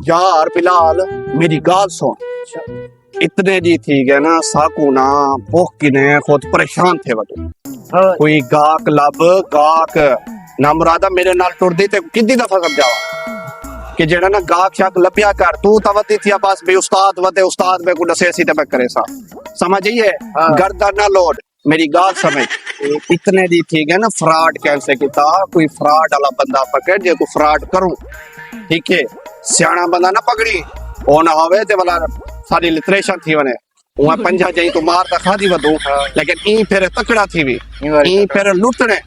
यार बिलाल मेरी गाल सुन। इतने जी थी गए ना साकू ना भूख किने खुद परेशान थे वो कोई गाक लब गाक ना मुरादा मेरे नाल टुरदी ते कितनी दफा समझावा कि जेड़ा ना गाक शाक लभ्या कर तू तवती थी बस बे उस्ताद वदे उस्ताद में को दसे सी ते मैं करे सा समझिए गर्दन ना लोड मेरी गाल समझ। इतने दी थी गए ना फ्रॉड कैसे किता कोई फ्रॉड वाला बंदा पकड़ जे को फ्रॉड करूं ठीक है सियाना बंदा ना पकड़ी ओ ना होवे ते वाला सारी लिटरेशन थी वने वहां पंजा जई तो मार ता खादी वदू लेकिन ई फिर तकड़ा थी भी ई फिर लुटने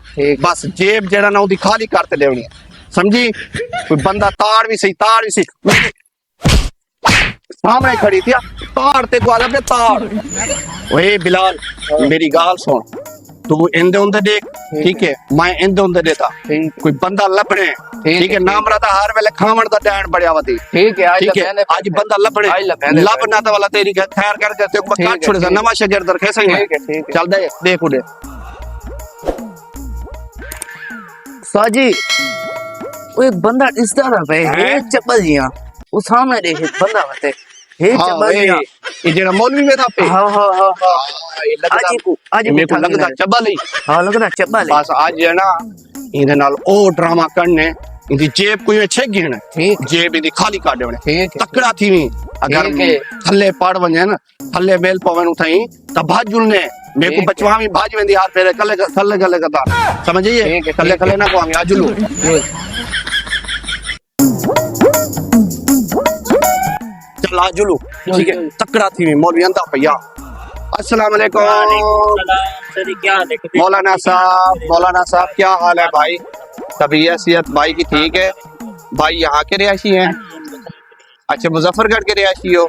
बस जेब जेड़ा ना उदी खाली करते देवनी समझी। कोई बंदा ताड़ भी सही सामने खड़ी थी ताड़ ते को आला पे ताड़। ओए बिलाल मेरी गाल सुन तू इंदे उंदे देख ठीक है मैं इंदे उंदे देता कोई बंदा लपने ठीक है नाम रहा हर वेले खावण दा डैन बढ़िया वती ठीक है आज बंदा लपने लपना ता वाला तेरी खैर कर देते को काट छोड़े सा नवा शजर दर कैसे ही चल दे देख उड़े साजी वो एक बंदा इसदा ना पे हे चप्पल जिया वो सामने देख बंदा बते हे चप्पल जिया ये जेड़ा मौलवी में था पे हां आज मेरे को लगदा चप्पल ही हां लगदा चप्पल बस आज है ना इने नाल ओ ड्रामा करने इनकी जेब कोई छे गिन जेब इनकी खाली काट देवने तकड़ा थी वी अगर थल्ले पाड़ वने ना थल्ले मेल पवन उठाई त भाजुल ने मेरे को बचवा में भाज वेंदी यार फेरे कले थल्ले कले कता समझिए कले कले ना को हम आजुलू चल आजुलू ठीक है तकड़ा थी मौलवी अंदा भैया अस्सलाम वालेकुम मौलाना साहब क्या हाल है भाई तबीयत सेहत भाई की ठीक है भाई यहाँ के रिहायशी हैं अच्छा मुजफ्फरगढ़ के रिहायशी हो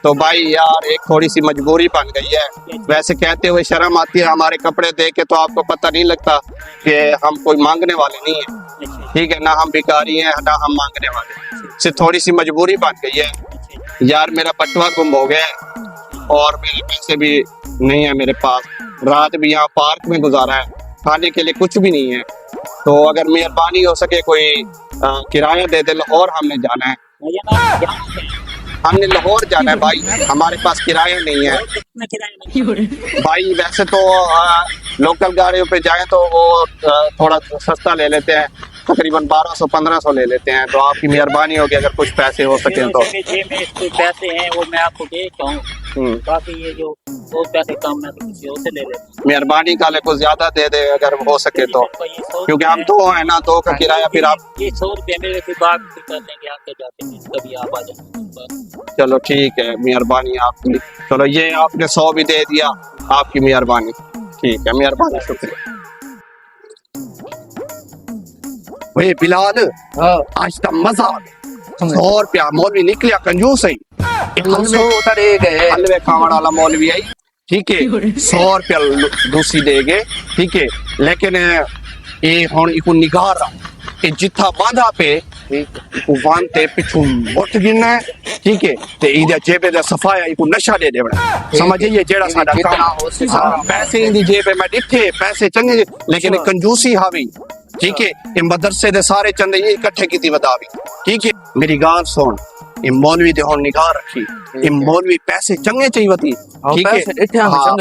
तो भाई यार एक थोड़ी सी मजबूरी बन गई है वैसे कहते हुए शर्म आती है हमारे कपड़े देख के तो आपको पता नहीं लगता कि हम कोई मांगने वाले नहीं है ठीक है ना हम भिखारी हैं ना हम मांगने वाले सिर्फ थोड़ी सी मजबूरी बन गई है यार मेरा पटवा गुम हो गया है और मेरे पैसे भी नहीं है मेरे पास रात भी यहाँ पार्क में गुजारा है खाने के लिए कुछ भी नहीं है तो अगर मेहरबानी हो सके कोई किराया दे दे लाहौर हमने जाना है हमने लाहौर जाना है भाई हमारे पास किराया नहीं है भाई वैसे तो लोकल गाड़ियों पे जाएं तो वो थोड़ा सस्ता ले लेते हैं तकरीबन 1200-1500 ले लेते हैं तो आपकी मेहरबानी होगी अगर कुछ पैसे हो सके तो पैसे हैं वो मैं आपको देता हूँ बाकी ये जो वो पैसे कम है तो किसी और से ले लेते मेहरबानी का कुछ ज्यादा दे दे अगर हो सके तो क्योंकि हम तो है ना दो का किराया फिर आप ये 100 रुपये में फिर बात कर देंगे आते जाते हैं कभी आप आ जाए चलो ठीक है मेहरबानी आपकी चलो ये आपने 100 भी दे दिया आपकी मेहरबानी ठीक है मेहरबानी शुक्रिया। भाई बिलाल आज तक मजा 100 रुपया मौलवी निकलिया कंजूस है हलवे खावण वाला मौलवी आई ठीक है 100 रुपया दूसरी देगे ठीक है लेकिन ये हुन इको निगाह रहा जिथा बांधा पे वानते पिछू मुठ गिनना है ठीक है ते इदे जेबे दा सफाया इको नशा दे देवना समझिए जेड़ा साडा काम पैसे इंदी जेबे में डिठे पैसे चंगे लेकिन कंजूसी हावी ठीक है ये मदरसे दे सारे चंदे ये इकट्ठे कीती वदावी ठीक है मेरी गाल सुन ये मौलवी दे हुन निगाह रखी ये मौलवी पैसे चंगे चाहिवती ठीक है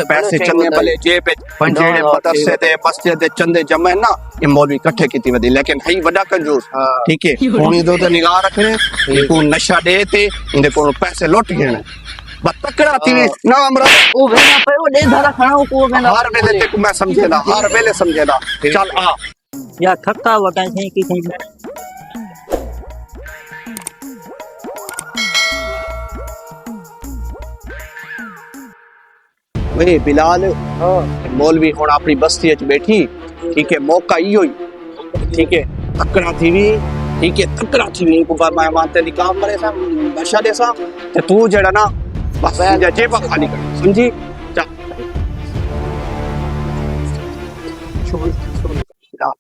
पैसे चंगे भले जेब जेड़े मदरसे दे मस्जिद दे चंदे जमे ना ये मौलवी इकट्ठे कीती वदी लेकिन हई वडा कंजूस ठीक है हुन दो ते निगाह रखने इको नशा दे ते इंदे कोल पैसे लुट गए बस तकड़ा थी ना हमरा ओ वेना पे ओ दे धारा खाना को वेना हर वेले ते मैं समझेदा हर वेले समझेदा चल आ या थका हुआ कहीं की कहीं वे बिलाल मौलवी हुन अपनी बस्ती च बैठी ठीक है मौका इयो ही ठीक है तकड़ा थी भी ठीक है तकड़ा थी भी को मैं मानते दी काम मरे सा नशा दे सा ते तू जेड़ा ना बस जेब खाली कर समझी चल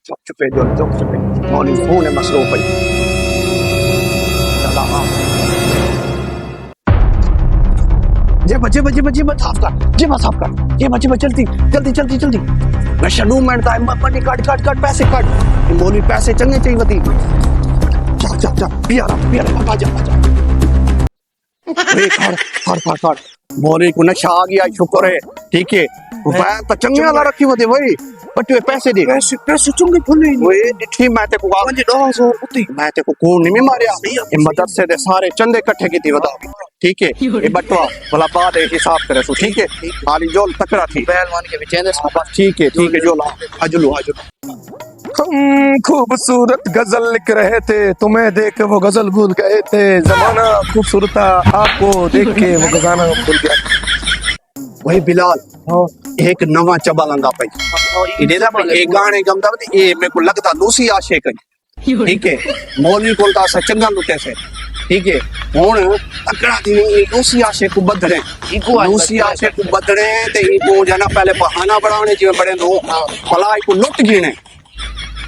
चुप चुप मौलवी फोन है मसरूफ है चला हां जेब साफ कर जेब जल्दी नशा डू मिनट टाइम मनी काट पैसे काट मौलवी पैसे चंगे चाहिए वती चल पिया पापा जा खड़ मोरी को नशा आ गया, शुक्र है। ठीक है मैं तो चंगे वाला रखी होते भाई, बटे पैसे दे, पैसे चंगे फुले ओए डिठी मैं ते को आंजे 10 उती मैं ते को कोण नहीं मारया, ये मदरसे दे सारे चंदे इकट्ठे कीती बता। ठीक है ये बटवा भला बात है, हिसाब करे सो। ठीक है खाली जोल तकड़ा थी पहलवान के बेचैन बस। ठीक है जो ला अजलू हम खूबसूरत गजल लिख रहे थे, तुम्हें देख के वो गजल भूल गए थे। जमाना खूबसूरत था, आपको देख के वो गजाना भूल गया। वही बिलाल एक नवा चबल आंदा पई इदे दा एक गाने गमदा ए मेरे को लगता लूसी आशिक है। ठीक है मौलवी कोल ता सचंगा लुटे से। ठीक है हुन अकड़ा थी लूसी आशिक को बदले लूसी आशिक को बदले ते इको जना पहले बहाना बनाने जिवे बड़े लोग भला इको लुट गिने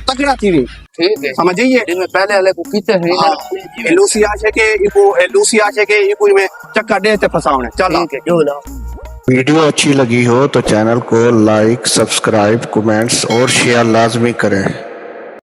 तकड़ा थी। ठीक है समझिए इनमें पहले वाले को पीते हैं लूसी आशिक के इको में चक्का दे ते फसावने। चल ठीक है जो ला। वीडियो अच्छी लगी हो तो चैनल को लाइक, सब्सक्राइब, कमेंट्स और शेयर लाजमी करें।